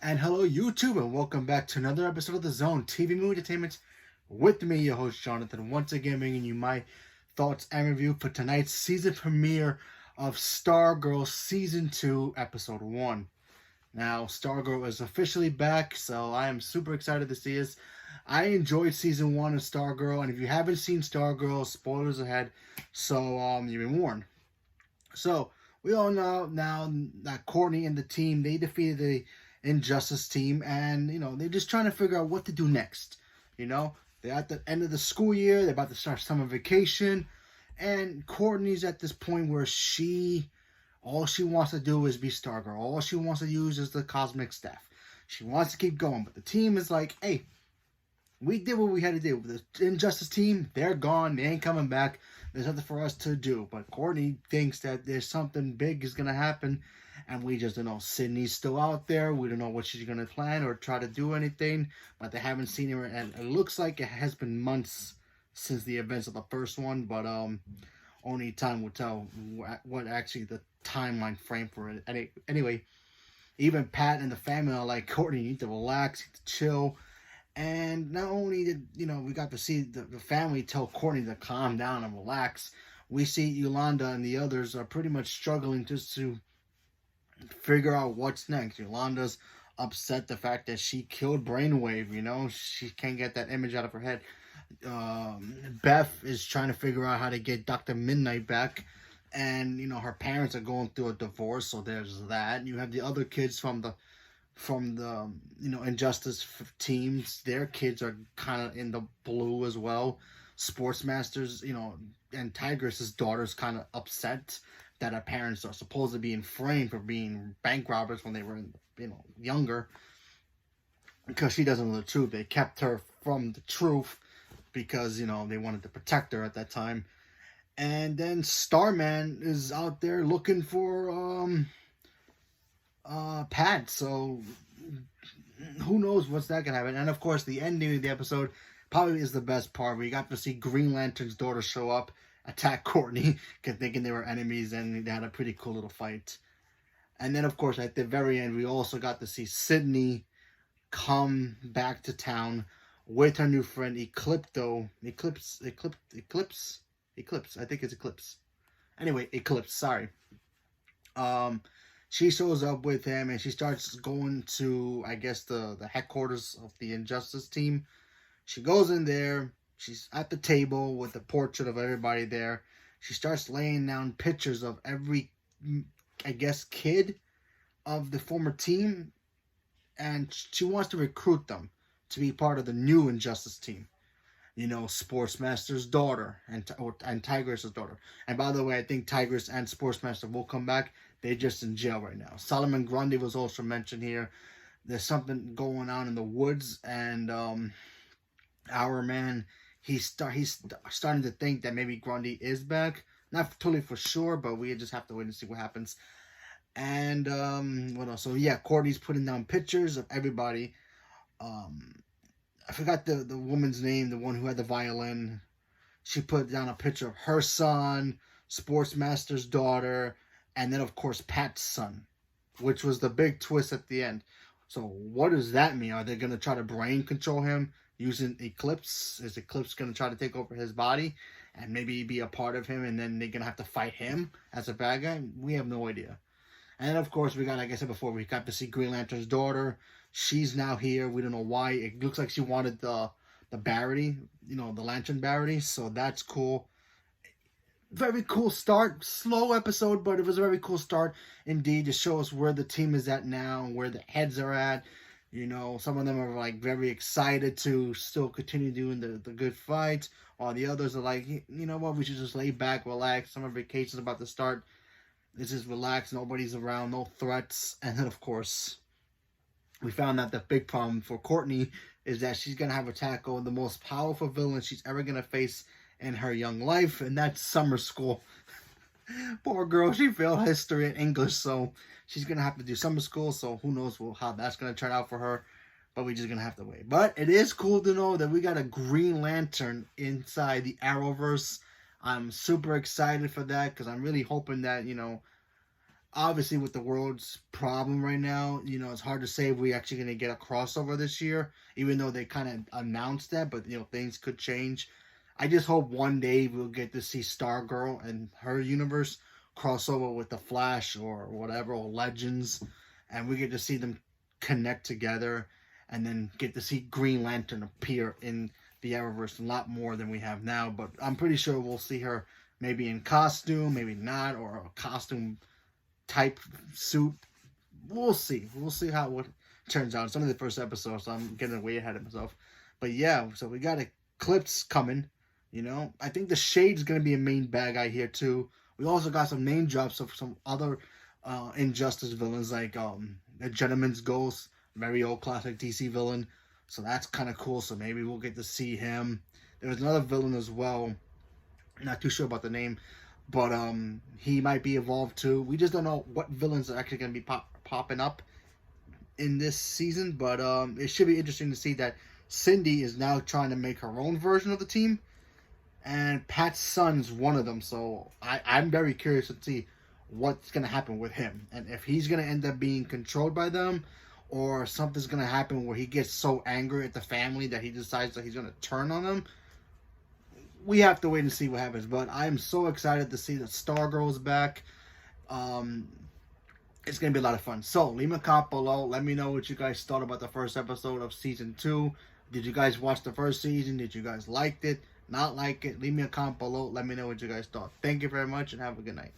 And hello, YouTube, and welcome back to another episode of The Zone TV Movie Entertainment with me, your host Jonathan, once again bringing you my thoughts and review for tonight's season premiere of Stargirl Season 2, Episode 1. Now, Stargirl is officially back, so I am super excited to see this. I enjoyed Season 1 of Stargirl, and if you haven't seen Stargirl, spoilers ahead, so you've been warned. So, we all know now that Courtney and the team, they defeated the Injustice team, and they're just trying to figure out what to do next. They're at the end of the school year, they're about to start summer vacation, and Courtney's at this point where all she wants to do is be Stargirl. All she wants to use is the cosmic staff. She wants to keep going, but the team is like, hey, we did what we had to do. The Injustice team, they're gone. They ain't coming back. There's nothing for us to do. But Courtney thinks that there's something big is going to happen. And we just don't know. Sydney's still out there. We don't know what she's going to plan or try to do anything. But they haven't seen her. And it looks like it has been months since the events of the first one. But only time will tell what actually the timeline frame for it. Anyway, even Pat and the family are like, Courtney, you need to relax, you need to chill. And not only did, we got to see the family tell Courtney to calm down and relax, we see Yolanda and the others are pretty much struggling just to figure out what's next. Yolanda's upset the fact that she killed Brainwave, she can't get that image out of her head. Beth is trying to figure out how to get Dr. Midnight back. And, her parents are going through a divorce, so there's that. You have the other kids from the Injustice teams. Their kids are kind of in the blue as well. Sportsmasters, and Tigress's daughter's kind of upset that her parents are supposed to be framed for being bank robbers when they were younger, because she doesn't know the truth. They kept her from the truth because they wanted to protect her at that time. And then Starman is out there looking for Pat, so who knows what's that gonna happen. And of course the ending of the episode probably is the best part. We got to see Green Lantern's daughter show up, attack Courtney, thinking they were enemies, and they had a pretty cool little fight. And then of course at the very end we also got to see Sydney come back to town with her new friend Eclipse, I think it's Eclipse. Anyway, Eclipse, sorry. She shows up with him, and she starts going to, I guess, the headquarters of the Injustice team. She goes in there. She's at the table with the portrait of everybody there. She starts laying down pictures of every, I guess, kid of the former team. And she wants to recruit them to be part of the new Injustice team. Sportsmaster's daughter and Tigress's daughter. And by the way, I think Tigress and Sportsmaster will come back. They're just in jail right now. Solomon Grundy was also mentioned here. There's something going on in the woods, and our man, he's starting to think that maybe Grundy is back. Not totally for sure, but we just have to wait and see what happens. And what else? So yeah, Courtney's putting down pictures of everybody. I forgot the woman's name, the one who had the violin. She put down a picture of her son, Sportsmaster's daughter, and then, of course, Pat's son, which was the big twist at the end. So what does that mean? Are they going to try to brain control him using Eclipse? Is Eclipse going to try to take over his body and maybe be a part of him, and then they're going to have to fight him as a bad guy? We have no idea. And then, of course, we got, like I said before, we got to see Green Lantern's daughter. She's now here. We don't know why. It looks like she wanted the Barity, the Lantern Barity. So that's cool. Very cool start. Slow episode, but it was a very cool start indeed to show us where the team is at now, where the heads are at. Some of them are like very excited to still continue doing the good fights, while the others are like, you know what, we should just lay back, relax. Summer vacation's about to start. Let's just relax. Nobody's around, no threats. And then, of course, we found out the big problem for Courtney is that she's going to have to tackle the most powerful villain she's ever going to face in her young life, and that's summer school. Poor girl, she failed history and English, so she's going to have to do summer school, so who knows how that's going to turn out for her, but we're just going to have to wait. But it is cool to know that we got a Green Lantern inside the Arrowverse. I'm super excited for that, because I'm really hoping that, obviously with the world's problem right now, it's hard to say if we actually going to get a crossover this year, even though they kind of announced that, but things could change. I just hope one day we'll get to see Stargirl and her universe crossover with the Flash or whatever, or Legends, and we get to see them connect together, and then get to see Green Lantern appear in the Arrowverse a lot more than we have now. But I'm pretty sure we'll see her maybe in costume, maybe not, or a costume type suit. We'll see. We'll see how what turns out. It's only the first episode, so I'm getting way ahead of myself. But yeah, so we got Eclipse coming. I think the Shade's gonna be a main bad guy here too. We also got some name drops of some other Injustice villains like the Gentleman's Ghost, very old classic DC villain. So that's kind of cool. So maybe we'll get to see him. There was another villain as well. Not too sure about the name, but he might be evolved too. We just don't know what villains are actually going to be popping up in this season, but it should be interesting to see that Cindy is now trying to make her own version of the team, and Pat's son's one of them. So I'm very curious to see what's going to happen with him, and if he's going to end up being controlled by them, or something's going to happen where he gets so angry at the family that he decides that he's going to turn on them. We have to wait and see what happens, but I'm so excited to see that Stargirl is back. It's going to be a lot of fun. So, leave me a comment below. Let me know what you guys thought about the first episode of Season 2. Did you guys watch the first season? Did you guys like it? Not like it? Leave me a comment below. Let me know what you guys thought. Thank you very much, and have a good night.